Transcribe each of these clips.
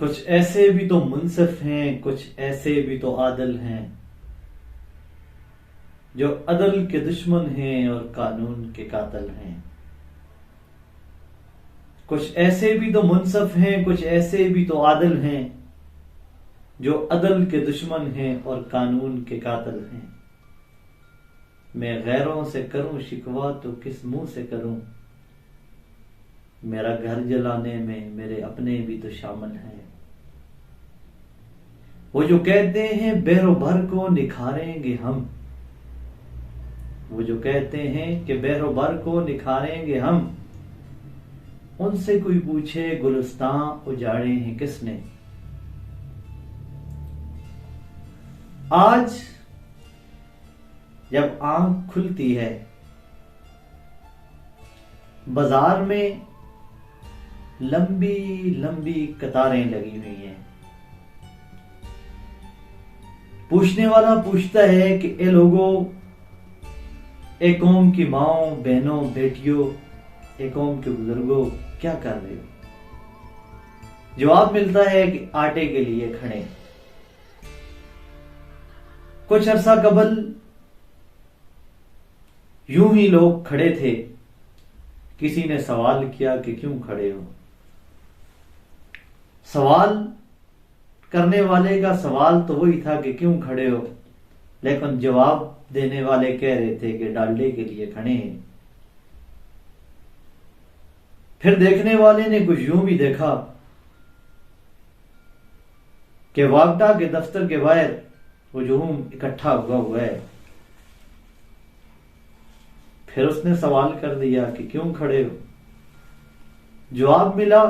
کچھ ایسے بھی تو منصف ہیں، کچھ ایسے بھی تو عادل ہیں، جو عدل کے دشمن ہیں اور قانون کے قاتل ہیں۔ کچھ ایسے بھی تو منصف ہیں، کچھ ایسے بھی تو عادل ہیں، جو عدل کے دشمن ہیں اور قانون کے قاتل ہیں۔ میں غیروں سے کروں شکوہ تو کس منہ سے کروں، میرا گھر جلانے میں میرے اپنے بھی تو شامل ہیں۔ وہ جو کہتے ہیں بحر و بھر کو نکھاریں گے ہم، وہ جو کہتے ہیں کہ بحر و بھر کو نکھاریں گے ہم، ان سے کوئی پوچھے گلستان اجاڑے ہیں کس نے۔ آج جب آنکھ کھلتی ہے بازار میں لمبی لمبی قطاریں لگی ہوئی ہیں، پوچھنے والا پوچھتا ہے کہ اے لوگوں، اے قوم کی ماؤں بہنوں بیٹیوں، اے قوم کے بزرگوں، کیا کر رہے ہو؟ جواب ملتا ہے کہ آٹے کے لیے کھڑے۔ کچھ عرصہ قبل یوں ہی لوگ کھڑے تھے، کسی نے سوال کیا کہ کیوں کھڑے ہو؟ سوال کرنے والے کا سوال تو وہی تھا کہ کیوں کھڑے ہو، لیکن جواب دینے والے کہہ رہے تھے کہ ڈالڈے کے لیے کھڑے ہیں۔ پھر دیکھنے والے نے کچھ یوں بھی دیکھا کہ واگڈا کے دفتر کے باہر ہجوم اکٹھا ہوا ہے۔ پھر اس نے سوال کر دیا کہ کیوں کھڑے ہو؟ جواب ملا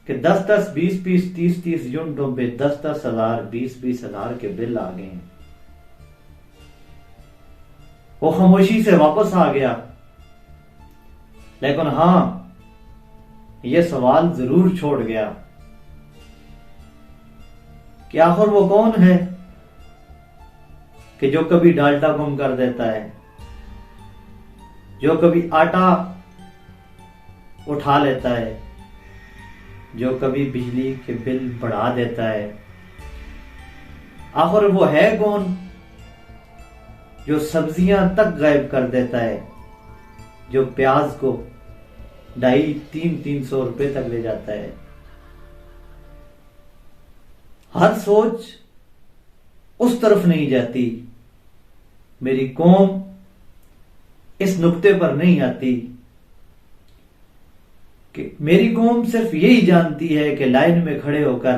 کہ 10-10 20-20 30-30 یونٹوں پہ 10-10 ہزار 20-20 ہزار کے بل آ گئے ہیں۔ وہ خاموشی سے واپس آ گیا، لیکن ہاں یہ سوال ضرور چھوڑ گیا کہ آخر وہ کون ہے کہ جو کبھی ڈالٹا گم کر دیتا ہے، جو کبھی آٹا اٹھا لیتا ہے، جو کبھی بجلی کے بل بڑھا دیتا ہے۔ آخر وہ ہے کون جو سبزیاں تک غائب کر دیتا ہے، جو پیاز کو 250-300 روپے تک لے جاتا ہے۔ ہر سوچ اس طرف نہیں جاتی، میری قوم اس نقطے پر نہیں آتی کہ میری قوم صرف یہی جانتی ہے کہ لائن میں کھڑے ہو کر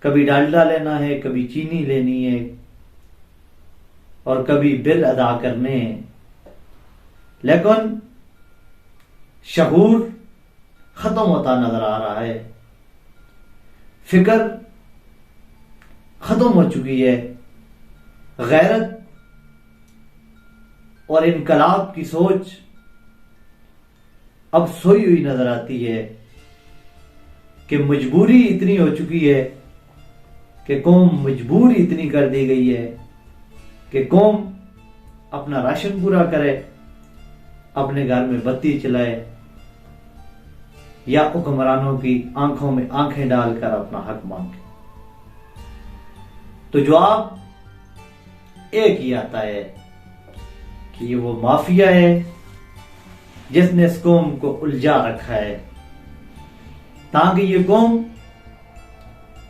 کبھی ڈالڈا لینا ہے، کبھی چینی لینی ہے اور کبھی بل ادا کرنے ہیں، لیکن شعور ختم ہوتا نظر آ رہا ہے، فکر ختم ہو چکی ہے، غیرت اور انقلاب کی سوچ اب سوئی ہوئی نظر آتی ہے کہ مجبوری اتنی ہو چکی ہے کہ قوم مجبور اتنی کر دی گئی ہے کہ قوم اپنا راشن پورا کرے، اپنے گھر میں بتی چلائے یا حکمرانوں کی آنکھوں میں آنکھیں ڈال کر اپنا حق مانگے۔ تو جواب ایک ہی آتا ہے کہ یہ وہ مافیا ہے جس نے اس قوم کو الجھا رکھا ہے تاکہ یہ قوم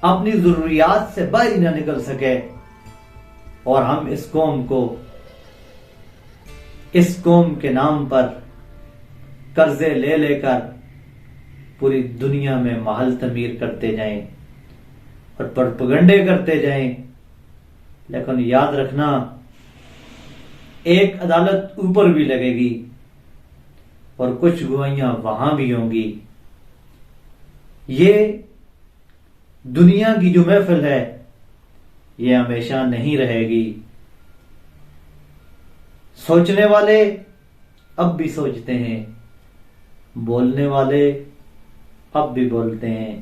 اپنی ضروریات سے باہر نہ نکل سکے، اور ہم اس قوم کو اس قوم کے نام پر قرضے لے لے کر پوری دنیا میں محل تعمیر کرتے جائیں اور پروپیگنڈے کرتے جائیں، لیکن یاد رکھنا ایک عدالت اوپر بھی لگے گی اور کچھ گوائیاں وہاں بھی ہوں گی۔ یہ دنیا کی جو محفل ہے یہ ہمیشہ نہیں رہے گی۔ سوچنے والے اب بھی سوچتے ہیں، بولنے والے اب بھی بولتے ہیں،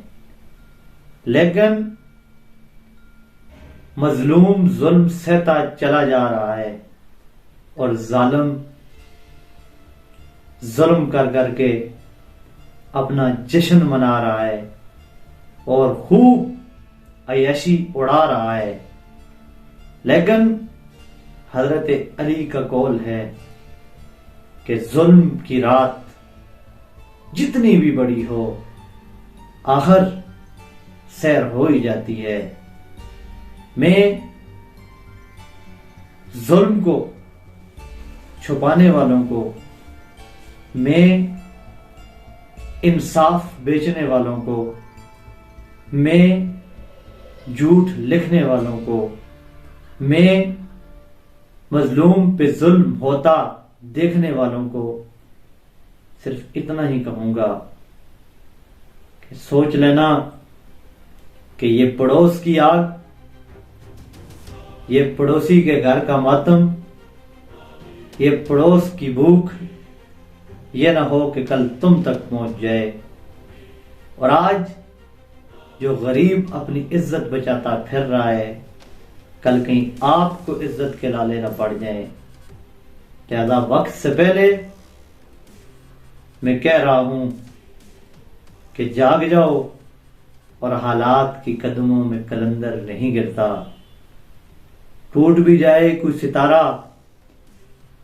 لیکن مظلوم ظلم سہتا چلا جا رہا ہے اور ظالم ظلم کر کر کے اپنا جشن منا رہا ہے، اور خوب عیاشی اڑا رہا ہے، لیکن حضرت علی کا قول ہے کہ ظلم کی رات جتنی بھی بڑی ہو آخر سیر ہو ہی جاتی ہے۔ میں ظلم کو چھپانے والوں کو، میں انصاف بیچنے والوں کو، میں جھوٹ لکھنے والوں کو، میں مظلوم پہ ظلم ہوتا دیکھنے والوں کو صرف اتنا ہی کہوں گا کہ سوچ لینا کہ یہ پڑوس کی آگ، یہ پڑوسی کے گھر کا ماتم، یہ پڑوس کی بھوک یہ نہ ہو کہ کل تم تک پہنچ جائے۔ اور آج جو غریب اپنی عزت بچاتا پھر رہا ہے، کل کہیں آپ کو عزت کے لالے نہ پڑ جائیں۔ لہذا وقت سے پہلے میں کہہ رہا ہوں کہ جاگ جاؤ، اور حالات کی قدموں میں کلندر نہیں گرتا۔ ٹوٹ بھی جائے کوئی ستارہ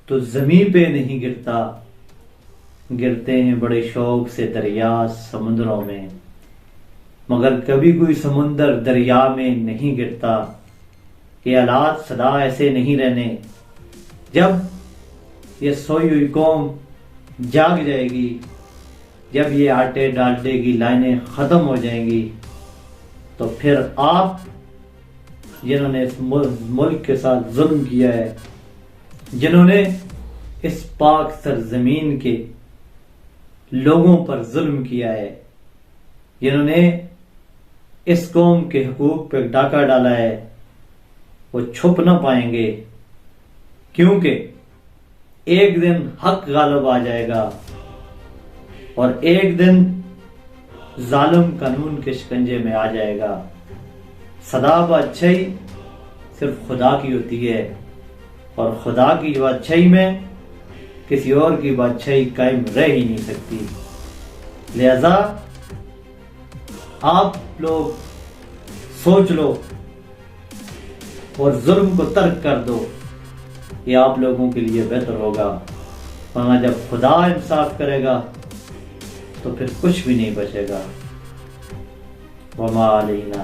تو زمین پہ نہیں گرتا، گرتے ہیں بڑے شوق سے دریا سمندروں میں، مگر کبھی کوئی سمندر دریا میں نہیں گرتا۔ یہ حالات سدا ایسے نہیں رہنے۔ جب یہ سوئی ہوئی قوم جاگ جائے گی، جب یہ آٹے ڈالٹے کی لائنیں ختم ہو جائیں گی، تو پھر آپ جنہوں نے اس ملک کے ساتھ ظلم کیا ہے، جنہوں نے اس پاک سرزمین کے لوگوں پر ظلم کیا ہے، جنہوں نے اس قوم کے حقوق پہ ڈاکہ ڈالا ہے، وہ چھپ نہ پائیں گے، کیونکہ ایک دن حق غالب آ جائے گا، اور ایک دن ظالم قانون کے شکنجے میں آ جائے گا۔ سدا بادشاہی صرف خدا کی ہوتی ہے، اور خدا کی بادشاہی میں کسی اور کی بادشاہی قائم رہ ہی نہیں سکتی۔ لہذا آپ لوگ سوچ لو اور ظلم کو ترک کر دو، یہ آپ لوگوں کے لیے بہتر ہوگا، ورنہ جب خدا انصاف کرے گا تو پھر کچھ بھی نہیں بچے گا۔ وما علینا